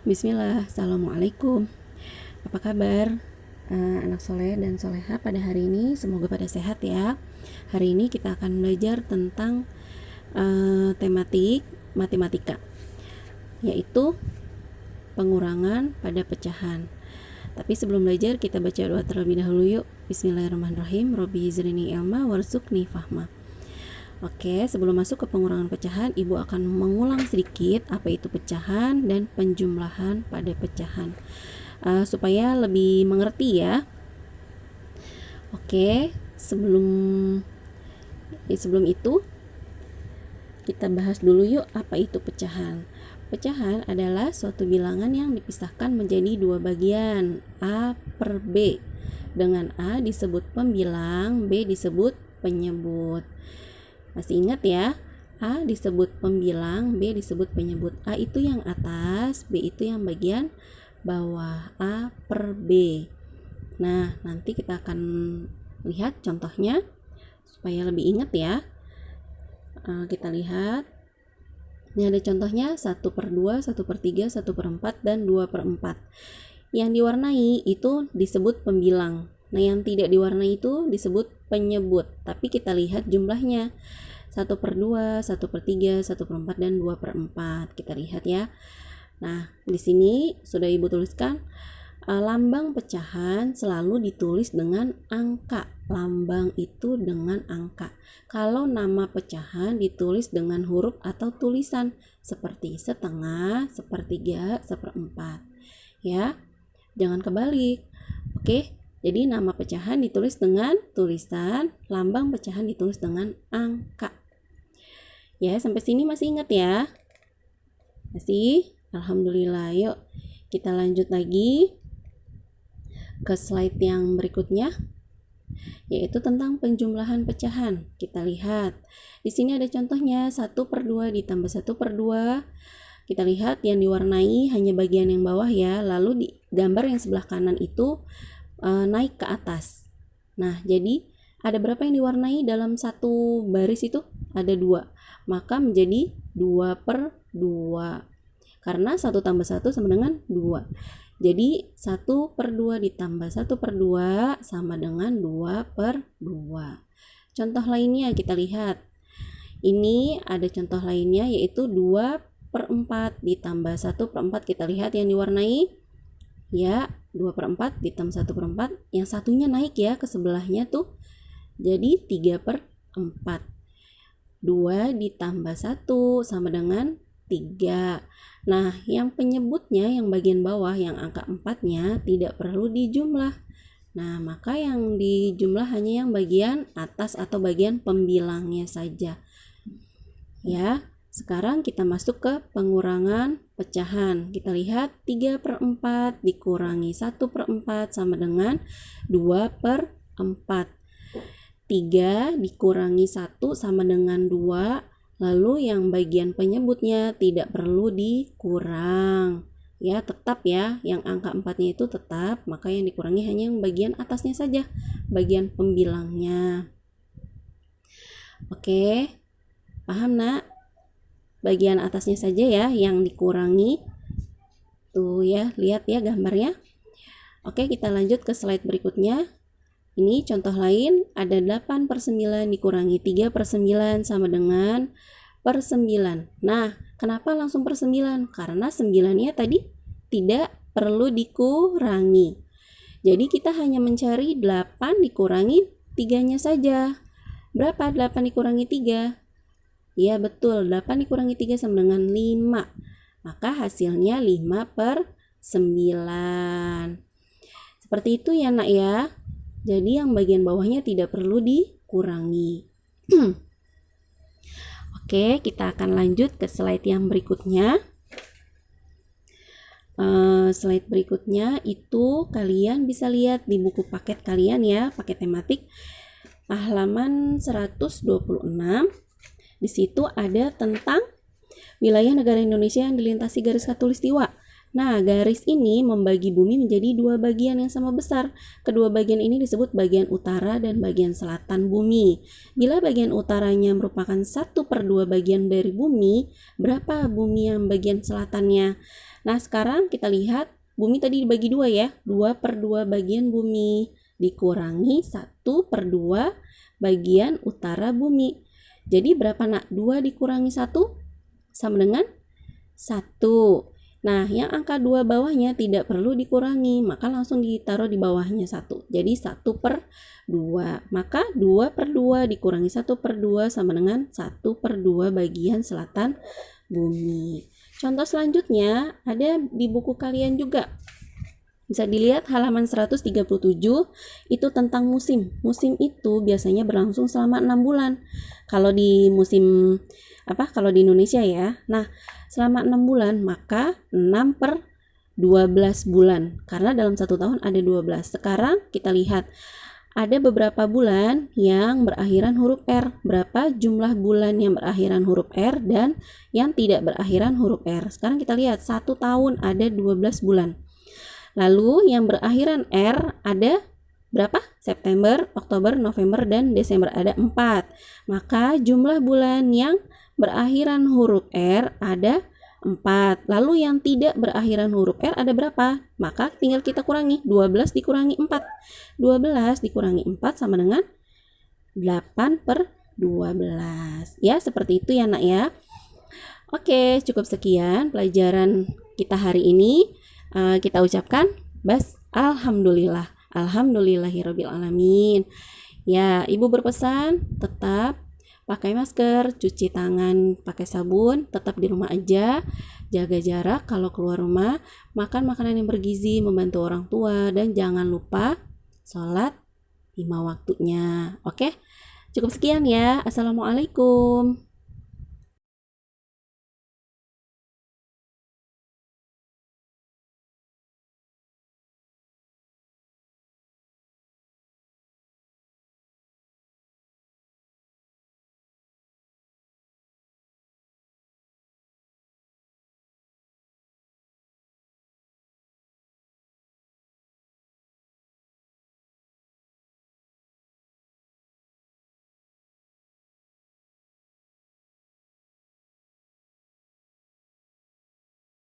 Bismillah, Assalamualaikum. Apa kabar anak soleh dan soleha pada hari ini? Semoga pada sehat ya. Hari ini kita akan belajar tentang tematik matematika, yaitu pengurangan pada pecahan. Tapi sebelum belajar kita baca doa terlebih dahulu yuk. Bismillahirrahmanirrahim. Robbi zidni ilma warzuqni fahma. Oke, sebelum masuk ke pengurangan pecahan, Ibu akan mengulang sedikit apa itu pecahan dan penjumlahan pada pecahan, supaya lebih mengerti ya. Oke, sebelum itu kita bahas dulu yuk apa itu pecahan. Pecahan adalah suatu bilangan yang dipisahkan menjadi dua bagian, A per B. Dengan A disebut pembilang, B disebut penyebut. Masih ingat ya? A disebut pembilang, B disebut penyebut. A itu yang atas, B itu yang bagian bawah. A per B. Nah, nanti kita akan lihat contohnya supaya lebih ingat ya. Kita lihat. Ini ada contohnya 1 per 2, 1 per 3, 1 per 4, dan 2 per 4. Yang diwarnai itu disebut pembilang. Nah, yang tidak diwarnai itu disebut penyebut. Tapi kita lihat jumlahnya. 1 per 2, 1 per 3, 1 per 4, dan 2 per 4. Kita lihat ya. Nah, di sini sudah Ibu tuliskan lambang pecahan selalu ditulis dengan angka. Lambang itu dengan angka. Kalau nama pecahan ditulis dengan huruf atau tulisan seperti setengah, sepertiga, seperempat. Ya, jangan kebalik. Oke, jadi nama pecahan ditulis dengan tulisan, lambang pecahan ditulis dengan angka. Ya, sampai sini masih ingat ya? Masih? Alhamdulillah. Yuk, kita lanjut lagi ke slide yang berikutnya, yaitu tentang penjumlahan pecahan. Kita lihat. Di sini ada contohnya 1 per 2 ditambah 1 per 2. Kita lihat yang diwarnai hanya bagian yang bawah ya, lalu di gambar yang sebelah kanan itu naik ke atas. Nah, jadi ada berapa yang diwarnai dalam satu baris itu? Ada 2. Maka menjadi 2 per 2. Karena 1 tambah 1 sama dengan 2. Jadi 1 per 2 ditambah 1 per 2 sama dengan 2 per 2. Contoh lainnya kita lihat. Ini ada contoh lainnya yaitu 2 per 4 ditambah 1 per 4. Kita lihat yang diwarnai. Ya, 2 per 4 ditambah 1 per 4. Yang satunya naik ya ke sebelahnya tuh. Jadi 3 per 4. 2 ditambah 1 sama dengan 3. Nah, yang penyebutnya yang bagian bawah yang angka 4-nya tidak perlu dijumlah. Nah, maka yang dijumlah hanya yang bagian atas atau bagian pembilangnya saja. Ya, sekarang kita masuk ke pengurangan pecahan. Kita lihat 3 per 4 dikurangi 1 per 4 sama dengan 2 per 4. 3 dikurangi 1 sama dengan 2. Lalu yang bagian penyebutnya tidak perlu dikurang. Ya, tetap ya, yang angka 4-nya itu tetap, maka yang dikurangi hanya yang bagian atasnya saja, bagian pembilangnya. Oke, paham nak? Bagian atasnya saja ya yang dikurangi. Tuh ya, lihat ya gambarnya. Oke, kita lanjut ke slide berikutnya. Ini contoh lain, ada 8 per 9 dikurangi 3 per 9 sama dengan per 9. Nah, kenapa langsung per 9? Karena 9-nya tadi tidak perlu dikurangi. Jadi kita hanya mencari 8 dikurangi 3-nya saja. Berapa 8 dikurangi 3? Ya betul, 8 dikurangi 3 sama dengan 5. Maka hasilnya 5 per 9. Seperti itu ya nak ya. Jadi yang bagian bawahnya tidak perlu dikurangi. Oke, kita akan lanjut ke slide yang berikutnya. Slide berikutnya itu kalian bisa lihat di buku paket kalian ya, paket tematik halaman 126. Di situ ada tentang wilayah negara Indonesia yang dilintasi garis khatulistiwa. Nah, garis ini membagi bumi menjadi dua bagian yang sama besar. Kedua bagian ini disebut bagian utara dan bagian selatan bumi. Bila bagian utaranya merupakan 1/2 bagian dari bumi, berapa bumi yang bagian selatannya? Nah, sekarang kita lihat bumi tadi dibagi 2 ya. 2/2 bagian bumi dikurangi 1/2 bagian utara bumi. Jadi berapa nak? 2 dikurangi 1 sama dengan 1. Nah, yang angka 2 bawahnya tidak perlu dikurangi, maka langsung ditaruh di bawahnya 1. Jadi 1/2. Maka 2/2 dikurangi 1/2 sama dengan 1/2 bagian selatan bumi. Contoh selanjutnya ada di buku kalian juga. Bisa dilihat halaman 137, itu tentang musim. Musim itu biasanya berlangsung selama 6 bulan. Kalau di kalau di Indonesia ya. Nah, selama 6 bulan, maka 6/12 bulan. Karena dalam 1 tahun ada 12. Sekarang kita lihat, ada beberapa bulan yang berakhiran huruf R. Berapa jumlah bulan yang berakhiran huruf R dan yang tidak berakhiran huruf R. Sekarang kita lihat, 1 tahun ada 12 bulan. Lalu yang berakhiran R ada berapa? September, Oktober, November, dan Desember. Ada 4. Maka jumlah bulan yang berakhiran huruf R ada 4. Lalu yang tidak berakhiran huruf R ada berapa? Maka tinggal kita kurangi. 12 dikurangi 4. 12 dikurangi 4 sama dengan 8/12. Ya, seperti itu ya nak ya. Oke, cukup sekian pelajaran kita hari ini. Kita ucapkan alhamdulillah. Alhamdulillahirabbil alamin. Ya, Ibu berpesan tetap pakai masker, cuci tangan pakai sabun, tetap di rumah aja, jaga jarak kalau keluar rumah, makan makanan yang bergizi, membantu orang tua, dan jangan lupa sholat 5 waktunya. Oke, cukup sekian ya. Assalamualaikum.